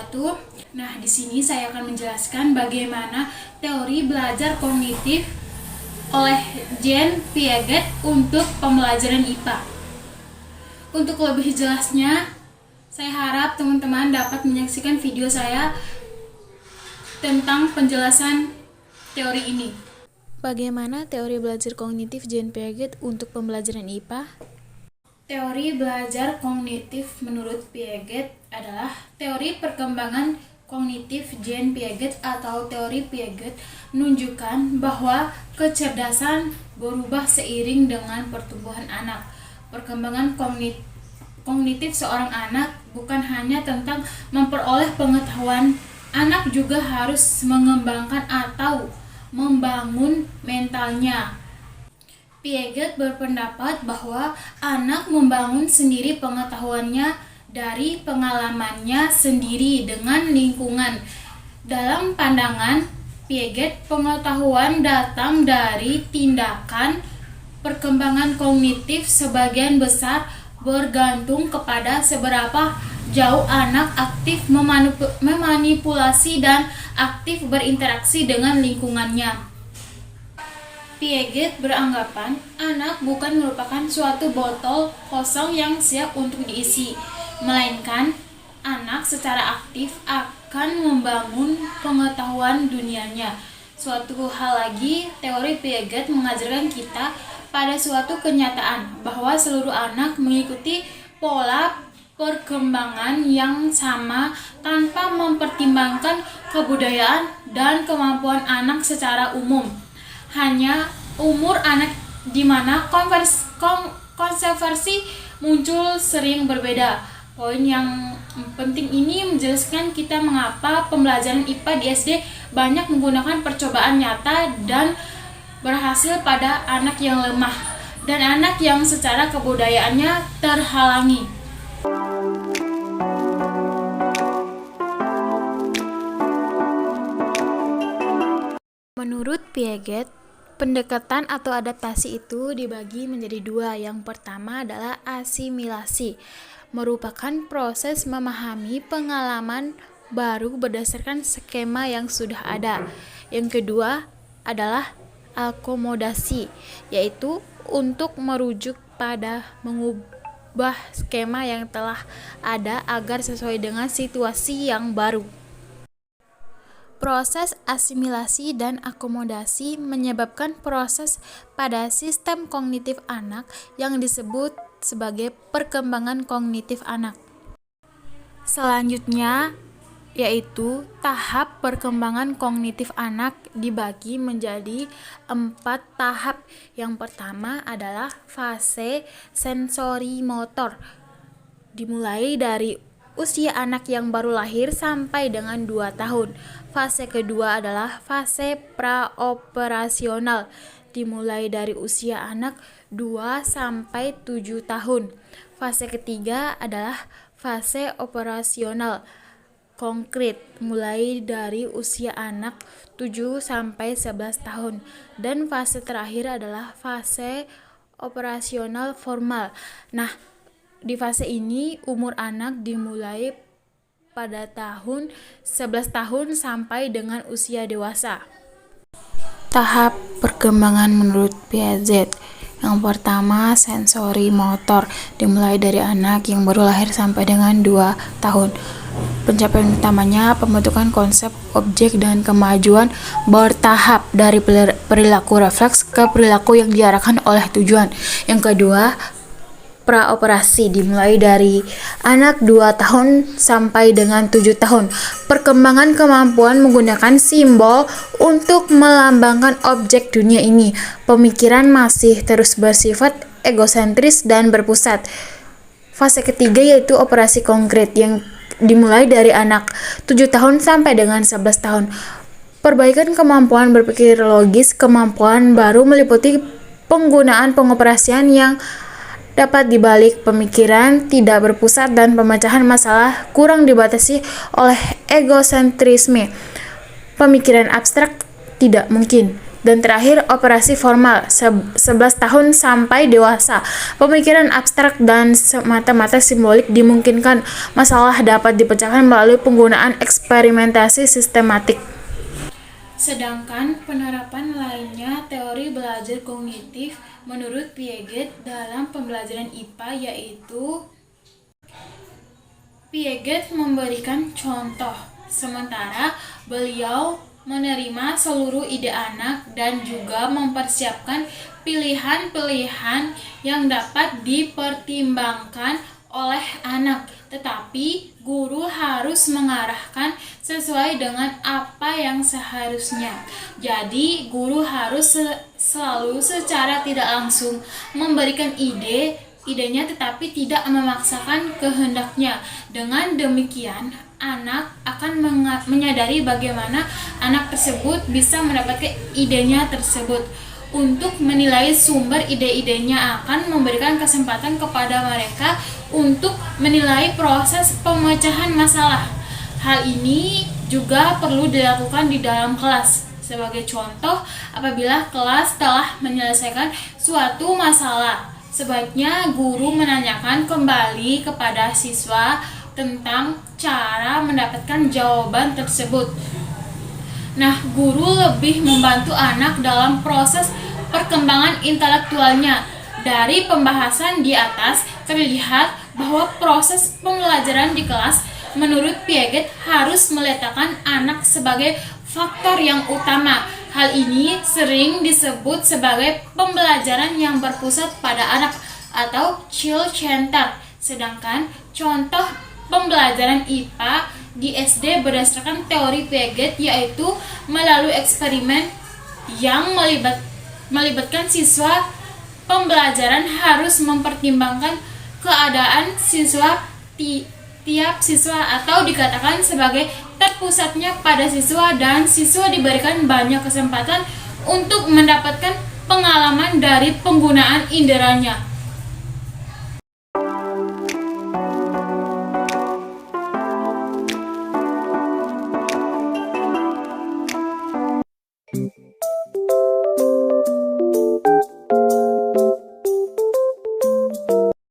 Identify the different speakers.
Speaker 1: wabarakatuh. Nah, di sini saya akan menjelaskan bagaimana teori belajar kognitif oleh Jean Piaget untuk pembelajaran IPA. Untuk lebih jelasnya, saya harap teman-teman dapat menyaksikan video saya tentang penjelasan teori ini.
Speaker 2: Bagaimana teori belajar kognitif Jean Piaget untuk pembelajaran IPA?
Speaker 1: Teori belajar kognitif menurut Piaget adalah teori perkembangan kognitif Jean Piaget atau teori Piaget menunjukkan bahwa kecerdasan berubah seiring dengan pertumbuhan anak. Perkembangan kognitif seorang anak bukan hanya tentang memperoleh pengetahuan, anak juga harus mengembangkan atau membangun mentalnya. Piaget berpendapat bahwa anak membangun sendiri pengetahuannya dari pengalamannya sendiri dengan lingkungan. Dalam pandangan Piaget, pengetahuan datang dari tindakan. Perkembangan kognitif sebagian besar bergantung kepada seberapa jauh anak aktif memanipulasi dan aktif berinteraksi dengan lingkungannya. Piaget beranggapan anak bukan merupakan suatu botol kosong yang siap untuk diisi, melainkan anak secara aktif akan membangun pengetahuan dunianya. Suatu hal lagi, teori Piaget mengajarkan kita pada suatu kenyataan bahwa seluruh anak mengikuti pola perkembangan yang sama tanpa mempertimbangkan kebudayaan dan kemampuan anak secara umum. Hanya umur anak di mana konversi muncul sering berbeda. Poin yang penting ini menjelaskan kita mengapa pembelajaran IPA di SD banyak menggunakan percobaan nyata dan berhasil pada anak yang lemah dan anak yang secara kebudayaannya terhalangi.
Speaker 2: Menurut Piaget, pendekatan atau adaptasi itu dibagi menjadi dua. Yang pertama adalah asimilasi, merupakan proses memahami pengalaman baru berdasarkan skema yang sudah ada. Yang kedua adalah akomodasi, yaitu untuk merujuk pada mengubah skema yang telah ada agar sesuai dengan situasi yang baru. Proses asimilasi dan akomodasi menyebabkan proses pada sistem kognitif anak yang disebut sebagai perkembangan kognitif anak. Selanjutnya, yaitu tahap perkembangan kognitif anak dibagi menjadi 4 tahap. Yang pertama adalah fase sensori motor, dimulai dari usia anak yang baru lahir sampai dengan 2 tahun. Fase kedua adalah fase praoperasional, dimulai dari usia anak 2 sampai 7 tahun. Fase ketiga adalah fase operasional konkret, mulai dari usia anak 7 sampai 11 tahun. Dan fase terakhir adalah fase operasional formal. Nah, di fase ini umur anak dimulai pada tahun 11 tahun sampai dengan usia dewasa. Tahap perkembangan menurut Piaget. Yang pertama, sensori motor, dimulai dari anak yang baru lahir sampai dengan 2 tahun. Pencapaian utamanya pembentukan konsep objek dan kemajuan bertahap dari perilaku refleks ke perilaku yang diarahkan oleh tujuan. Yang kedua, praoperasi, dimulai dari anak 2 tahun sampai dengan 7 tahun. Perkembangan kemampuan menggunakan simbol untuk melambangkan objek dunia ini. Pemikiran masih terus bersifat egosentris dan berpusat. Fase ketiga yaitu operasi konkret yang dimulai dari anak 7 tahun sampai dengan 11 tahun. Perbaikan kemampuan berpikir logis. Kemampuan baru meliputi penggunaan pengoperasian yang dapat dibalik pemikiran tidak berpusat dan pemecahan masalah kurang dibatasi oleh egosentrisme. Pemikiran abstrak tidak mungkin. Dan terakhir, operasi formal 11 tahun sampai dewasa. Pemikiran abstrak dan semata-mata simbolik dimungkinkan. Masalah dapat dipecahkan melalui penggunaan eksperimentasi sistematik.
Speaker 1: Sedangkan penerapan lainnya teori belajar kognitif menurut Piaget dalam pembelajaran IPA yaitu Piaget memberikan contoh, sementara beliau menerima seluruh ide anak dan juga mempersiapkan pilihan-pilihan yang dapat dipertimbangkan oleh anak. Tetapi guru harus mengarahkan sesuai dengan apa yang seharusnya. Jadi guru harus selalu secara tidak langsung memberikan idenya tetapi tidak memaksakan kehendaknya. Dengan demikian, anak akan menyadari bagaimana anak tersebut bisa mendapatkan idenya tersebut. Untuk menilai sumber ide-idenya akan memberikan kesempatan kepada mereka untuk menilai proses pemecahan masalah. Hal ini juga perlu dilakukan di dalam kelas. Sebagai contoh, apabila kelas telah menyelesaikan suatu masalah, sebaiknya guru menanyakan kembali kepada siswa tentang cara mendapatkan jawaban tersebut. Nah, guru lebih membantu anak dalam proses perkembangan intelektualnya. Dari pembahasan di atas terlihat bahwa proses pembelajaran di kelas menurut Piaget harus meletakkan anak sebagai faktor yang utama. Hal ini sering disebut sebagai pembelajaran yang berpusat pada anak atau child-centered. Sedangkan contoh pembelajaran IPA di SD berdasarkan teori Piaget yaitu melalui eksperimen yang melibatkan siswa. Pembelajaran harus mempertimbangkan keadaan siswa tiap siswa atau dikatakan sebagai terpusatnya pada siswa, dan siswa diberikan banyak kesempatan untuk mendapatkan pengalaman dari penggunaan inderanya.